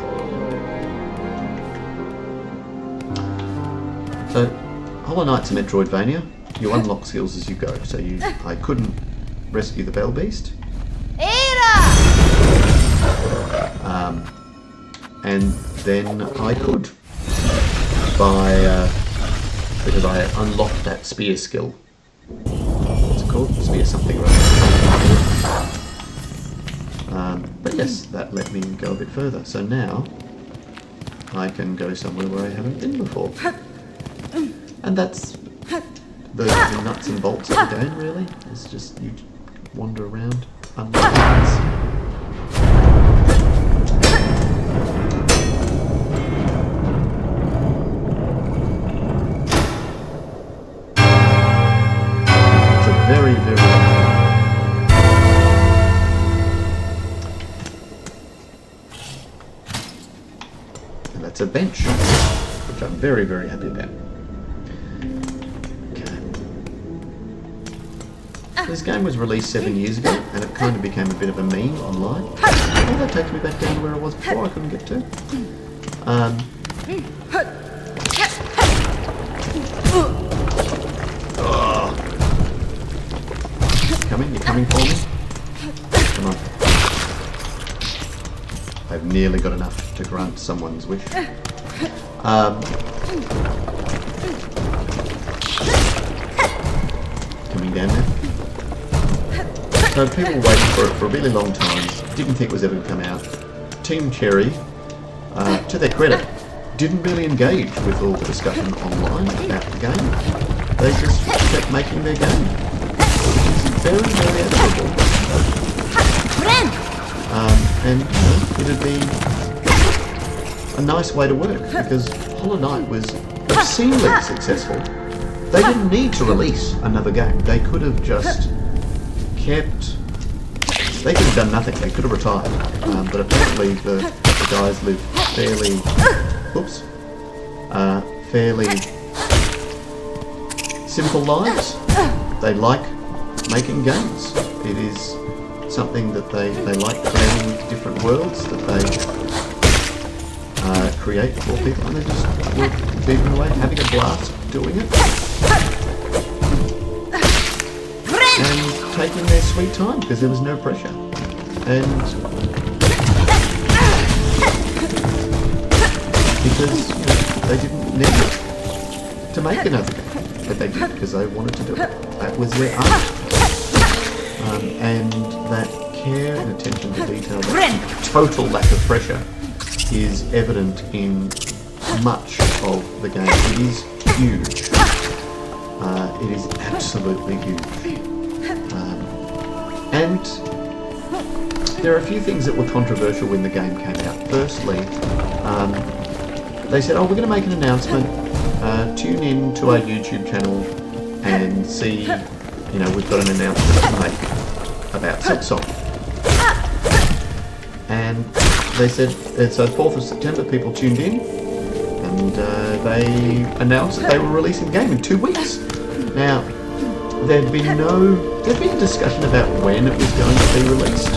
So Hollow Knight's a Metroidvania. You unlock skills as you go. So I couldn't rescue the Bell Beast. And then I could because I unlocked that spear skill. What's it called? Spear something, right? But yes, that let me go a bit further. So now I can go somewhere where I haven't been before. And that's the nuts and bolts of the game, really. It's just you wander around, unlock things. Very, very and that's a bench, which I'm very, very happy about. Okay. This game was released 7 years ago, and it kind of became a bit of a meme online. Oh, that takes me back down to where I was before I couldn't get to. You're coming for me? Come on. I've nearly got enough to grant someone's wish. Coming down now. So people waited for it for a really long time, didn't think it was ever going to come out. Team Cherry, to their credit, didn't really engage with all the discussion online about the game. They just kept making their game. Very, very admirable. And it'd be a nice way to work, because Hollow Knight was obscenely successful. They didn't need to release another game. They could have just kept... They could have done nothing. They could have retired. But apparently the guys live fairly... Oops. Fairly simple lives. They like making games. It is something that they like creating different worlds that they create for people, and they just work beating away, having a blast doing it, and taking their sweet time because there was no pressure. And because they didn't need to make another game, but they did because they wanted to do it. That was their art. And that care and attention to detail, that total lack of pressure, is evident in much of the game. It is huge. It is absolutely huge. And there are a few things that were controversial when the game came out. Firstly, they said, oh, we're going to make an announcement, tune in to our YouTube channel and see, we've got an announcement to make about Silksong. And they said, so 4th of September, people tuned in, and they announced that they were releasing the game in 2 weeks. Now, there'd been a discussion about when it was going to be released.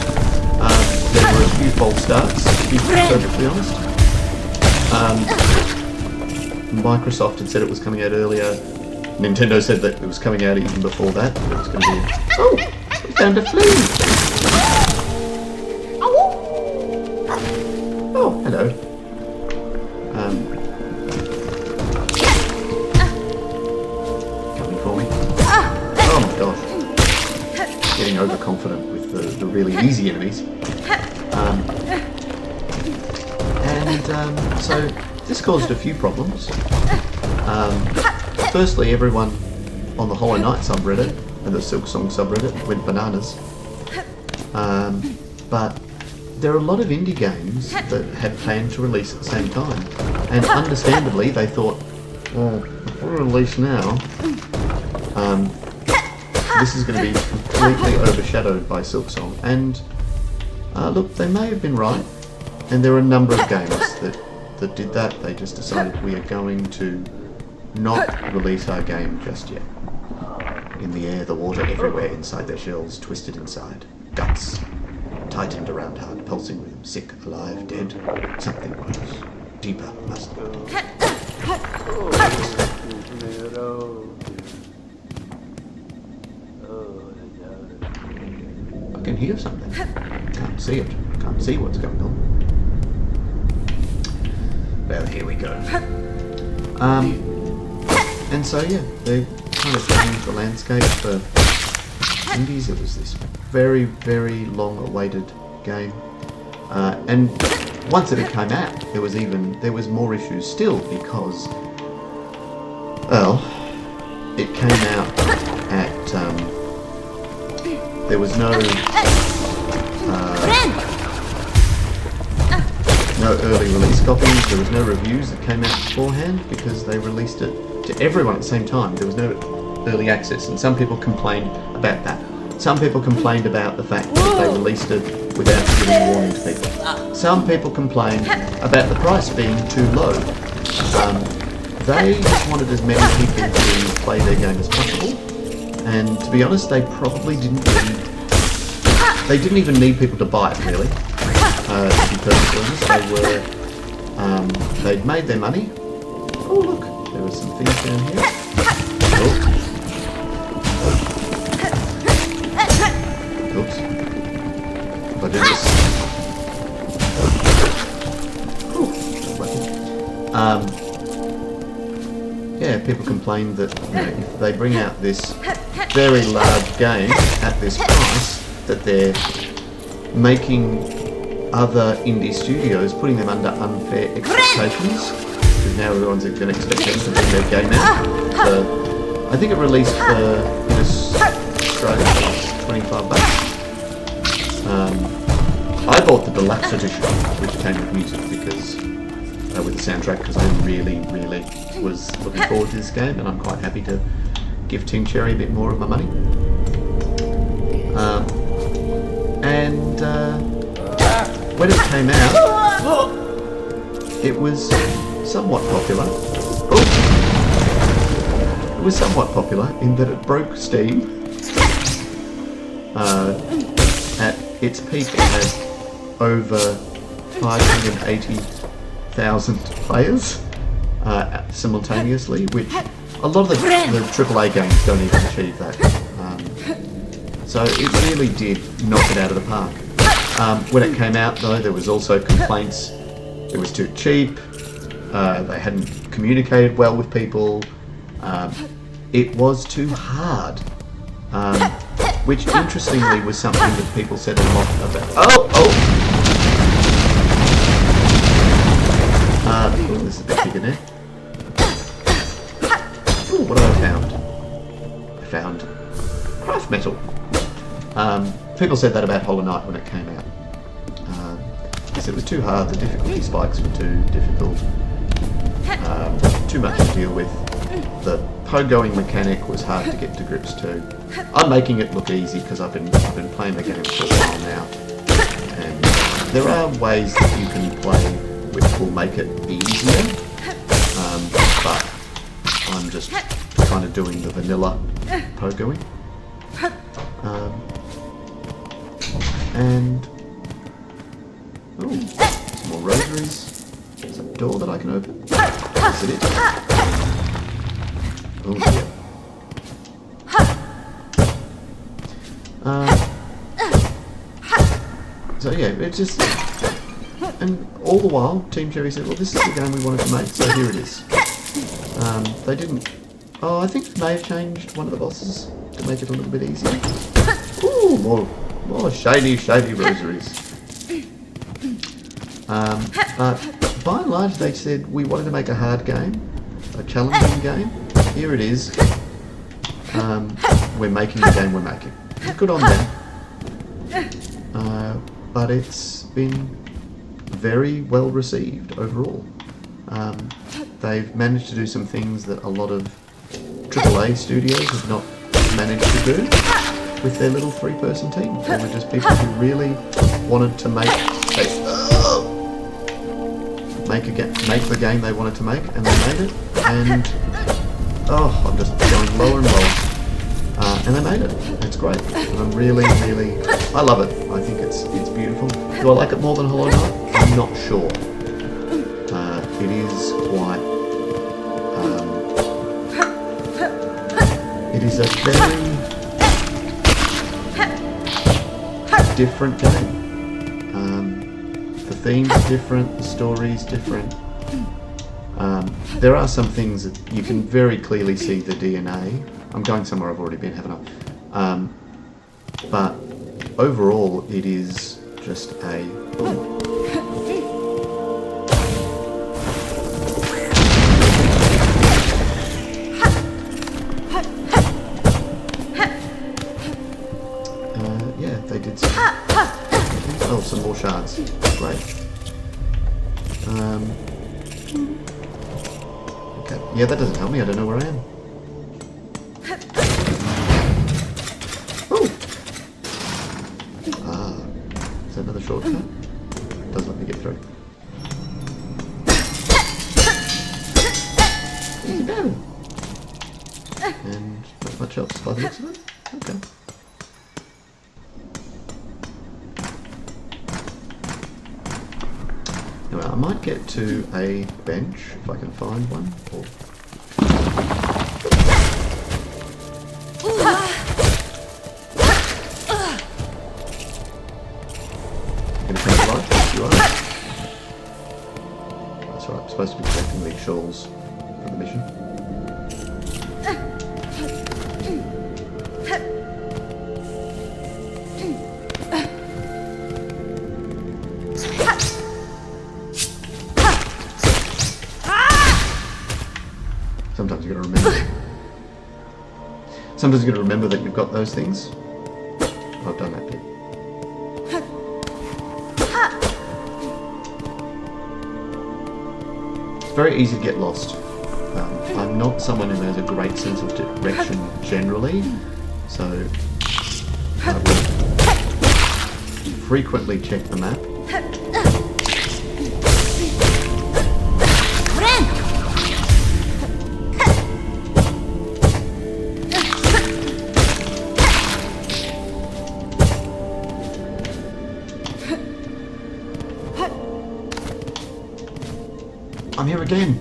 There were a few false starts, to be perfectly honest. Microsoft had said it was coming out earlier. Nintendo said that it was coming out even before that. It was going to be... Oh! We found a flea! Oh, hello. Coming for me. Oh my gosh. Getting overconfident with the really easy enemies. So this caused a few problems. Firstly, everyone on the Hollow Knight subreddit and the Silksong subreddit went bananas. But there are a lot of indie games that had planned to release at the same time, and understandably they thought, well, if we release now, this is going to be completely overshadowed by Silksong. And look, they may have been right, and there are a number of games that did that. They just decided we are going to not release our game just yet. In the air, the water everywhere, inside their shells, twisted inside. Guts, tightened around heart, pulsing rhythm, sick, alive, dead, something worse. Deeper, must. I can hear something. Can't see it. Can't see what's going on. Well, here we go. And so yeah, they kind of changed the landscape for indies. It was this very, very long-awaited game, and once it came out, there was more issues still because, well, it came out at there was no early release copies. There was no reviews that came out beforehand because they released it to everyone at the same time. There was no early access, and some people complained about that. Some people complained about the fact that they released it without giving warning to people. Some people complained about the price being too low. They just wanted as many people to play their game as possible, and to be honest, they probably didn't even need people to buy it, really. To be perfectly honest, they'd made their money. Oh look, there were some things down here. Oops. If I do this. Yeah, people complained that if they bring out this very large game at this price, that they're making other indie studios, putting them under unfair expectations, because now everyone's going to expect them to bring their game out. So, I think it released in Australia for $25. I bought the deluxe edition, which came with music, because with the soundtrack, because I really, really was looking forward to this game, and I'm quite happy to give Team Cherry a bit more of my money. When it came out, it was somewhat popular. It was somewhat popular in that it broke Steam. At its peak, it had over 580,000 players simultaneously, which a lot of the AAA games don't even achieve that. So it really did knock it out of the park. When it came out, though, there was also complaints. It was too cheap. They hadn't communicated well with people. It was too hard. Which, interestingly, was something that people said a lot about. This is a bit bigger now. Ooh, what have I found? I found craft metal. People said that about Hollow Knight when it came out. Yes, it was too hard, the difficulty spikes were too difficult, too much to deal with. The pogoing mechanic was hard to get to grips to. I'm making it look easy because I've been playing the game for a while now, and there are ways that you can play which will make it easier, but I'm just kind of doing the vanilla pogoing. And some more rosaries. There's a door that I can open. Yes, it is. Oh dear. So yeah, it just, and all the while, Team Cherry said, "Well, this is the game we wanted to make, so here it is." They didn't. Oh, I think they may have changed one of the bosses to make it a little bit easier. Ooh, more shady rosaries. But by and large, they said we wanted to make a hard game, a challenging game. Here it is. We're making the game we're making. Good on them. But it's been very well received overall. They've managed to do some things that a lot of AAA studios have not managed to do with their little 3-person team. They were just people who really wanted to make the game they wanted to make, and they made it. And I'm just going lower and lower. And they made it. It's great. And I'm really, I love it. I think it's beautiful. Do I like it more than Hollow Knight? I'm not sure. It is quite. It is a very different game. The themes are different. The story's different. There are some things that you can very clearly see the DNA. I'm going somewhere I've already been, haven't I? But overall, it is just a. Yeah, they did some. Oh, some more shards. Great. Okay. Yeah, that doesn't help me. I don't know where I am. Is that another shortcut? Doesn't let me get through. Easy go. And not much else by the looks of it. Okay. Anyway, I might get to a bench if I can find one. Or that's right, I'm supposed to be collecting these shawls for the mission. Sometimes you gotta remember. Sometimes you gotta remember that you've got those things. I've done that bit. It's very easy to get lost. I'm not someone who has a great sense of direction generally, so I will frequently check the map. I'm here again.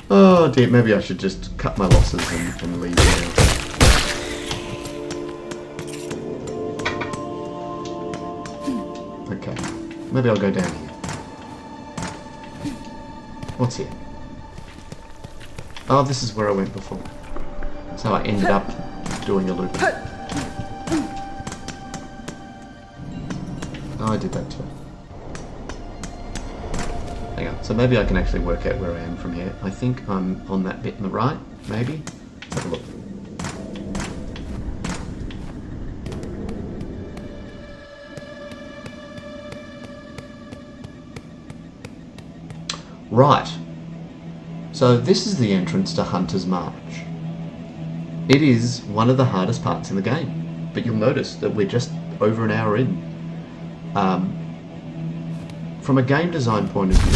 Oh dear, maybe I should just cut my losses and leave now. Okay, maybe I'll go down here. What's here? Oh, this is where I went before. So I ended up doing a loop. Oh, I did that too. Hang on, so maybe I can actually work out where I am from here. I think I'm on that bit on the right, maybe? Let's have a look. Right. So this is the entrance to Hunter's March. It is one of the hardest parts in the game, but you'll notice that we're just over an hour in. From a game design point of view,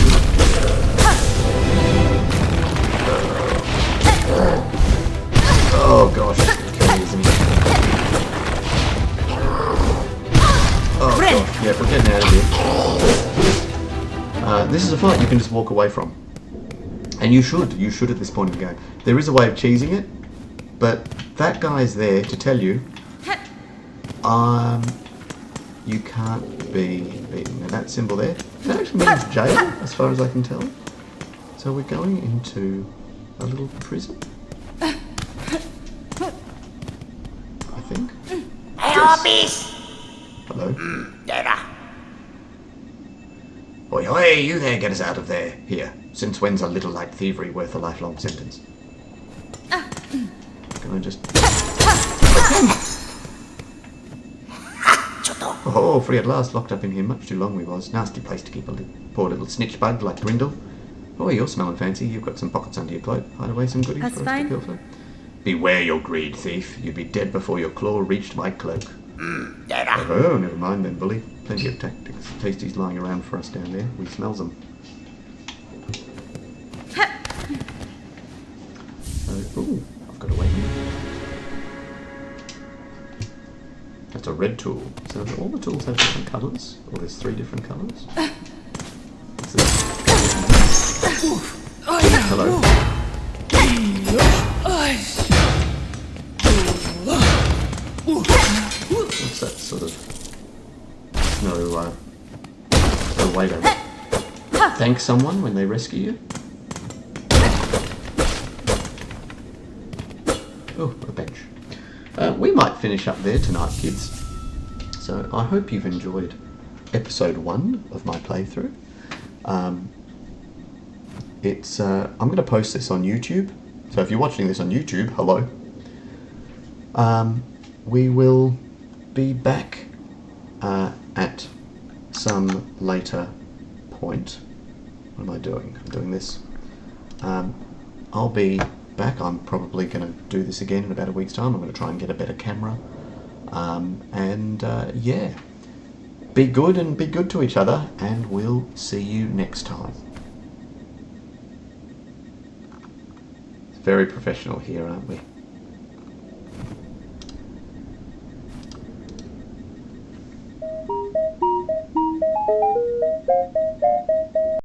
oh gosh, okay, isn't it? Oh gosh, yeah, we're getting out of here. This is a fight you can just walk away from, and you should at this point in the game. There is a way of cheesing it, but that guy's there to tell you, you can't be beaten. And that symbol there, that actually means jail, as far as I can tell. So we're going into a little prison, I think. Yes. Hello. Oi, oi, you there, get us out of there. Here, since when's a little light thievery worth a lifelong sentence? Can I just... Oh, free at last, locked up in here. Much too long we was. Nasty place to keep a poor little snitch bug like Brindle. Oh, you're smelling fancy. You've got some pockets under your cloak. Hide away some goodies That's for us fine. to kill for. Beware your greed, thief. You'd be dead before your claw reached my cloak. Oh, never mind then, bully. Plenty of tactics, tasties lying around for us down there. We smells them. Ooh, I've got a way here. That's a red tool. So all the tools have different colours? Or there's 3 different colours? What's this? Hello. What's that sort of... No way to thank someone when they rescue you? Oh, a bench. We might finish up there tonight, kids. So I hope you've enjoyed episode 1 of my playthrough. I'm going to post this on YouTube. So if you're watching this on YouTube, hello. We will be back at some later point. What am I doing? I'm doing this. I'll be back. I'm probably going to do this again in about a week's time. I'm going to try and get a better camera. Yeah. Be good and be good to each other, and we'll see you next time. Very professional here, aren't we?